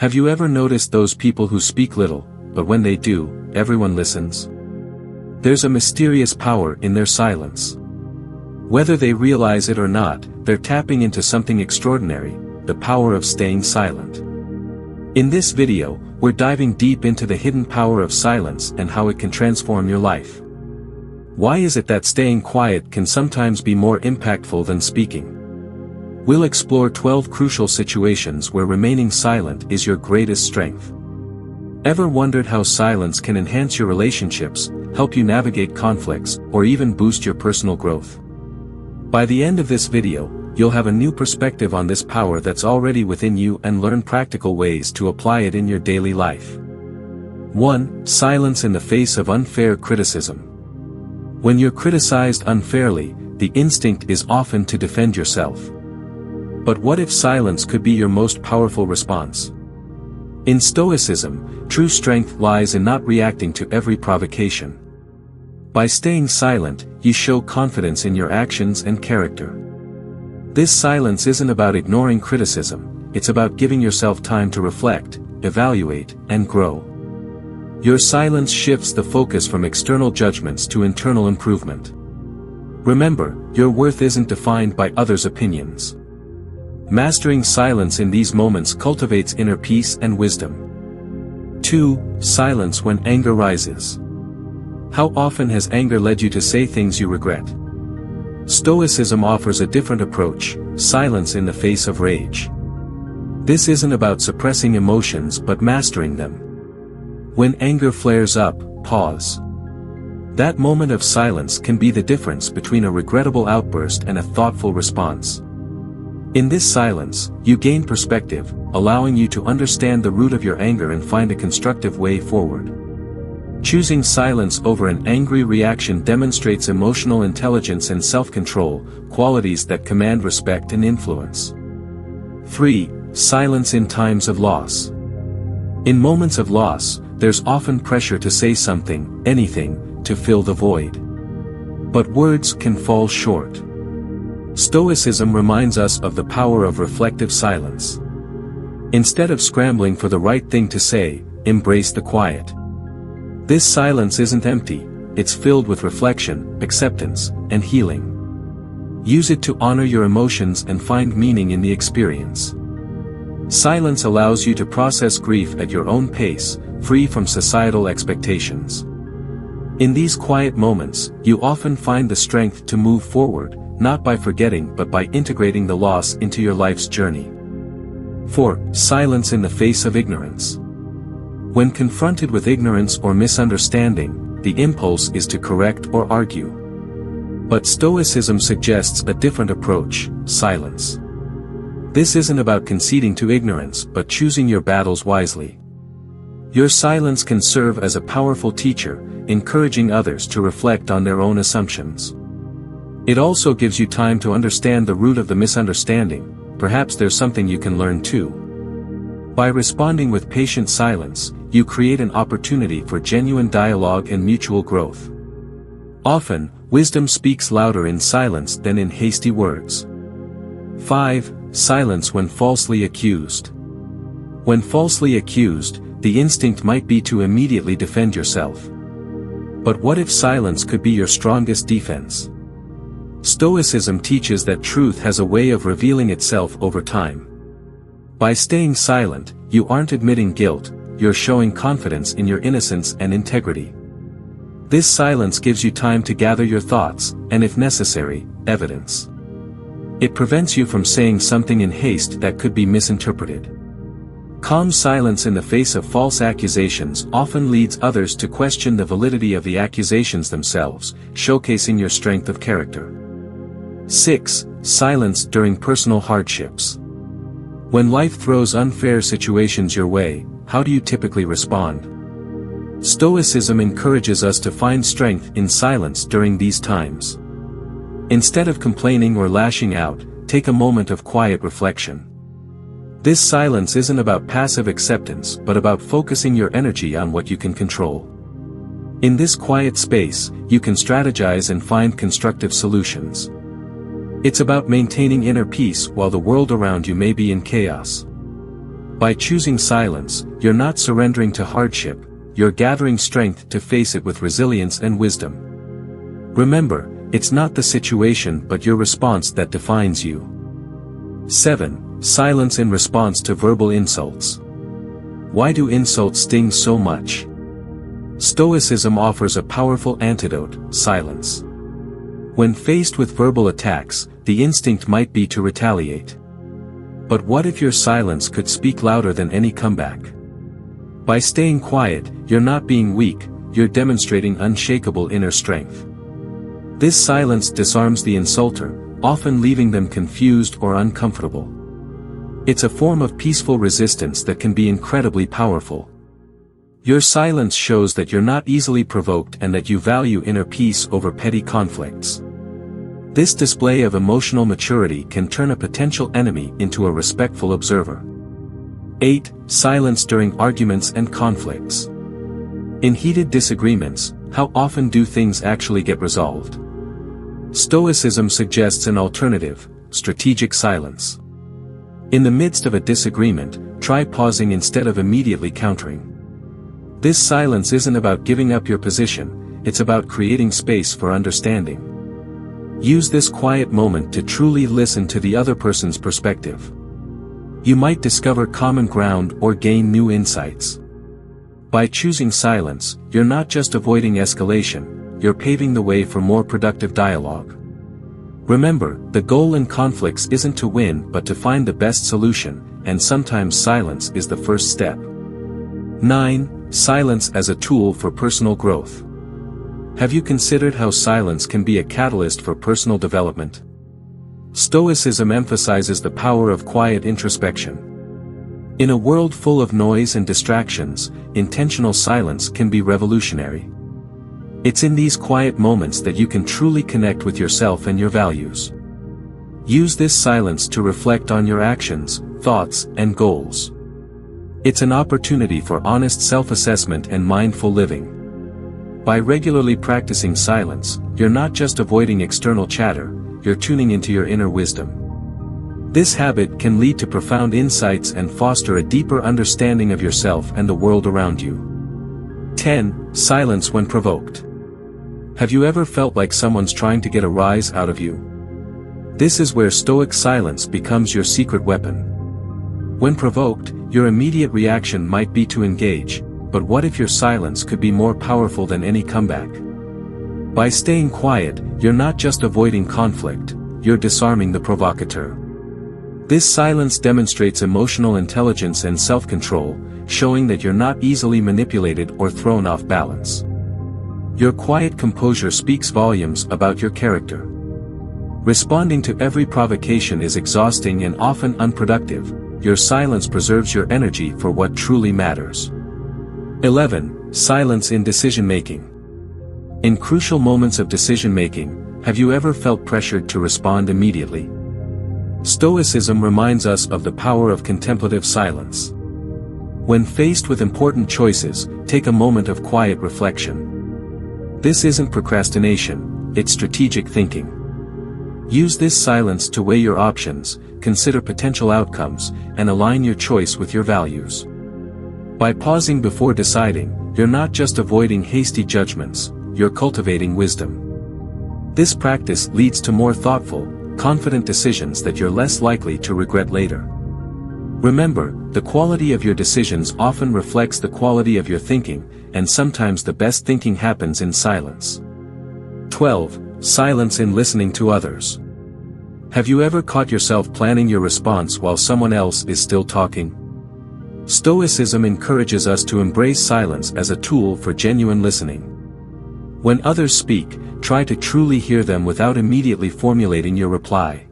Have you ever noticed those people who speak little, but when they do, everyone listens? There's a mysterious power in their silence. Whether they realize it or not, they're tapping into something extraordinary, the power of staying silent. In this video, we're diving deep into the hidden power of silence and how it can transform your life. Why is it that staying quiet can sometimes be more impactful than speaking? We'll explore 12 crucial situations where remaining silent is your greatest strength. Ever wondered how silence can enhance your relationships, help you navigate conflicts, or even boost your personal growth? By the end of this video, you'll have a new perspective on this power that's already within you and learn practical ways to apply it in your daily life. 1. Silence in the face of unfair criticism. When you're criticized unfairly, the instinct is often to defend yourself. But what if silence could be your most powerful response? In Stoicism, true strength lies in not reacting to every provocation. By staying silent, you show confidence in your actions and character. This silence isn't about ignoring criticism, it's about giving yourself time to reflect, evaluate, and grow. Your silence shifts the focus from external judgments to internal improvement. Remember, your worth isn't defined by others' opinions. Mastering silence in these moments cultivates inner peace and wisdom. 2. Silence when anger rises. How often has anger led you to say things you regret? Stoicism offers a different approach, silence in the face of rage. This isn't about suppressing emotions but mastering them. When anger flares up, pause. That moment of silence can be the difference between a regrettable outburst and a thoughtful response. In this silence, you gain perspective, allowing you to understand the root of your anger and find a constructive way forward. Choosing silence over an angry reaction demonstrates emotional intelligence and self-control, qualities that command respect and influence. 3. Silence in times of loss. In moments of loss, there's often pressure to say something, anything, to fill the void. But words can fall short. Stoicism reminds us of the power of reflective silence. Instead of scrambling for the right thing to say, embrace the quiet. This silence isn't empty, it's filled with reflection, acceptance, and healing. Use it to honor your emotions and find meaning in the experience. Silence allows you to process grief at your own pace, free from societal expectations. In these quiet moments, you often find the strength to move forward, not by forgetting but by integrating the loss into your life's journey. 4. Silence in the face of ignorance. When confronted with ignorance or misunderstanding, the impulse is to correct or argue. But Stoicism suggests a different approach, silence. This isn't about conceding to ignorance but choosing your battles wisely. Your silence can serve as a powerful teacher, encouraging others to reflect on their own assumptions. It also gives you time to understand the root of the misunderstanding, perhaps there's something you can learn too. By responding with patient silence, you create an opportunity for genuine dialogue and mutual growth. Often, wisdom speaks louder in silence than in hasty words. 5. Silence when falsely accused. When falsely accused, the instinct might be to immediately defend yourself. But what if silence could be your strongest defense? Stoicism teaches that truth has a way of revealing itself over time. By staying silent, you aren't admitting guilt, you're showing confidence in your innocence and integrity. This silence gives you time to gather your thoughts, and if necessary, evidence. It prevents you from saying something in haste that could be misinterpreted. Calm silence in the face of false accusations often leads others to question the validity of the accusations themselves, showcasing your strength of character. 6. Silence during personal hardships. When life throws unfair situations your way, how do you typically respond? Stoicism encourages us to find strength in silence during these times. Instead of complaining or lashing out, take a moment of quiet reflection. This silence isn't about passive acceptance but about focusing your energy on what you can control. In this quiet space, you can strategize and find constructive solutions. It's about maintaining inner peace while the world around you may be in chaos. By choosing silence, you're not surrendering to hardship, you're gathering strength to face it with resilience and wisdom. Remember, it's not the situation but your response that defines you. 7. Silence in response to verbal insults. Why do insults sting so much? Stoicism offers a powerful antidote: silence. When faced with verbal attacks, the instinct might be to retaliate. But what if your silence could speak louder than any comeback? By staying quiet, you're not being weak, you're demonstrating unshakable inner strength. This silence disarms the insulter, often leaving them confused or uncomfortable. It's a form of peaceful resistance that can be incredibly powerful. Your silence shows that you're not easily provoked and that you value inner peace over petty conflicts. This display of emotional maturity can turn a potential enemy into a respectful observer. 8. Silence during arguments and conflicts. In heated disagreements, how often do things actually get resolved? Stoicism suggests an alternative: strategic silence. In the midst of a disagreement, try pausing instead of immediately countering. This silence isn't about giving up your position, it's about creating space for understanding. Use this quiet moment to truly listen to the other person's perspective. You might discover common ground or gain new insights. By choosing silence, you're not just avoiding escalation, you're paving the way for more productive dialogue. Remember, the goal in conflicts isn't to win but to find the best solution, and sometimes silence is the first step. 9. Silence as a tool for personal growth. Have you considered how silence can be a catalyst for personal development? Stoicism emphasizes the power of quiet introspection. In a world full of noise and distractions, intentional silence can be revolutionary. It's in these quiet moments that you can truly connect with yourself and your values. Use this silence to reflect on your actions, thoughts, and goals. It's an opportunity for honest self-assessment and mindful living. By regularly practicing silence, you're not just avoiding external chatter, you're tuning into your inner wisdom. This habit can lead to profound insights and foster a deeper understanding of yourself and the world around you. 10. Silence when provoked. Have you ever felt like someone's trying to get a rise out of you? This is where Stoic silence becomes your secret weapon. When provoked, your immediate reaction might be to engage, but what if your silence could be more powerful than any comeback? By staying quiet, you're not just avoiding conflict, you're disarming the provocateur. This silence demonstrates emotional intelligence and self-control, showing that you're not easily manipulated or thrown off balance. Your quiet composure speaks volumes about your character. Responding to every provocation is exhausting and often unproductive. Your silence preserves your energy for what truly matters. 11. Silence in decision-making. In crucial moments of decision-making, have you ever felt pressured to respond immediately? Stoicism reminds us of the power of contemplative silence. When faced with important choices, take a moment of quiet reflection. This isn't procrastination, it's strategic thinking. Use this silence to weigh your options, consider potential outcomes, and align your choice with your values. By pausing before deciding, you're not just avoiding hasty judgments, you're cultivating wisdom. This practice leads to more thoughtful, confident decisions that you're less likely to regret later. Remember, the quality of your decisions often reflects the quality of your thinking, and sometimes the best thinking happens in silence. 12. Silence in listening to others. Have you ever caught yourself planning your response while someone else is still talking? Stoicism encourages us to embrace silence as a tool for genuine listening. When others speak, try to truly hear them without immediately formulating your reply.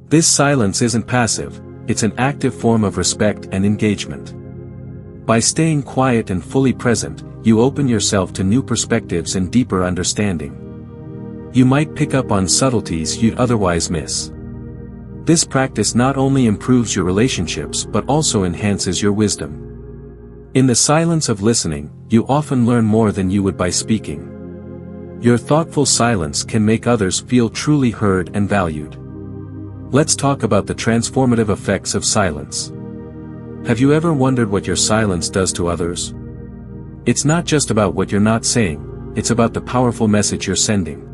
This silence isn't passive, it's an active form of respect and engagement. By staying quiet and fully present, you open yourself to new perspectives and deeper understanding. You might pick up on subtleties you'd otherwise miss. This practice not only improves your relationships but also enhances your wisdom. In the silence of listening, you often learn more than you would by speaking. Your thoughtful silence can make others feel truly heard and valued. Let's talk about the transformative effects of silence. Have you ever wondered what your silence does to others? It's not just about what you're not saying, it's about the powerful message you're sending.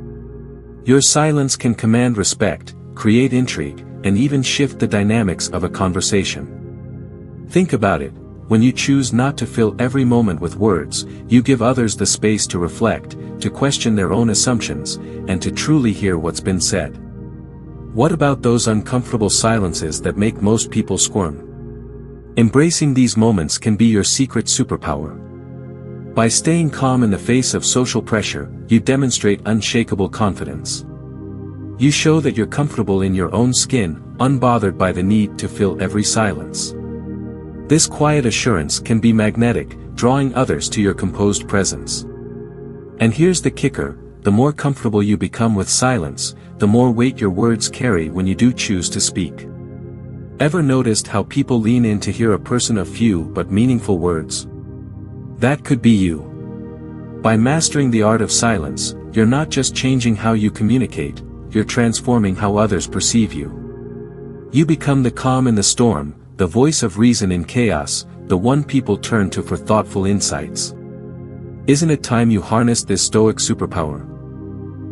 Your silence can command respect, create intrigue, and even shift the dynamics of a conversation. Think about it. When you choose not to fill every moment with words, you give others the space to reflect, to question their own assumptions, and to truly hear what's been said. What about those uncomfortable silences that make most people squirm? Embracing these moments can be your secret superpower. By staying calm in the face of social pressure, you demonstrate unshakable confidence. You show that you're comfortable in your own skin, unbothered by the need to fill every silence. This quiet assurance can be magnetic, drawing others to your composed presence. And here's the kicker: the more comfortable you become with silence, the more weight your words carry when you do choose to speak. Ever noticed how people lean in to hear a person of few but meaningful words? That could be you. By mastering the art of silence, you're not just changing how you communicate, you're transforming how others perceive you. You become the calm in the storm, the voice of reason in chaos, the one people turn to for thoughtful insights. Isn't it time you harnessed this Stoic superpower?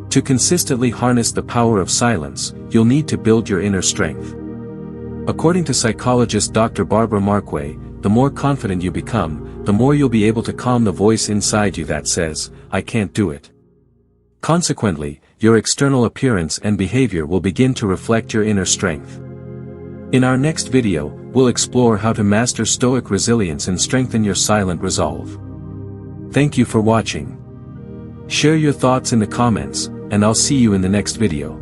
To consistently harness the power of silence, you'll need to build your inner strength. According to psychologist Dr. Barbara Marquay, the more confident you become, the more you'll be able to calm the voice inside you that says, "I can't do it." Consequently, your external appearance and behavior will begin to reflect your inner strength. In our next video, we'll explore how to master Stoic resilience and strengthen your silent resolve. Thank you for watching. Share your thoughts in the comments, and I'll see you in the next video.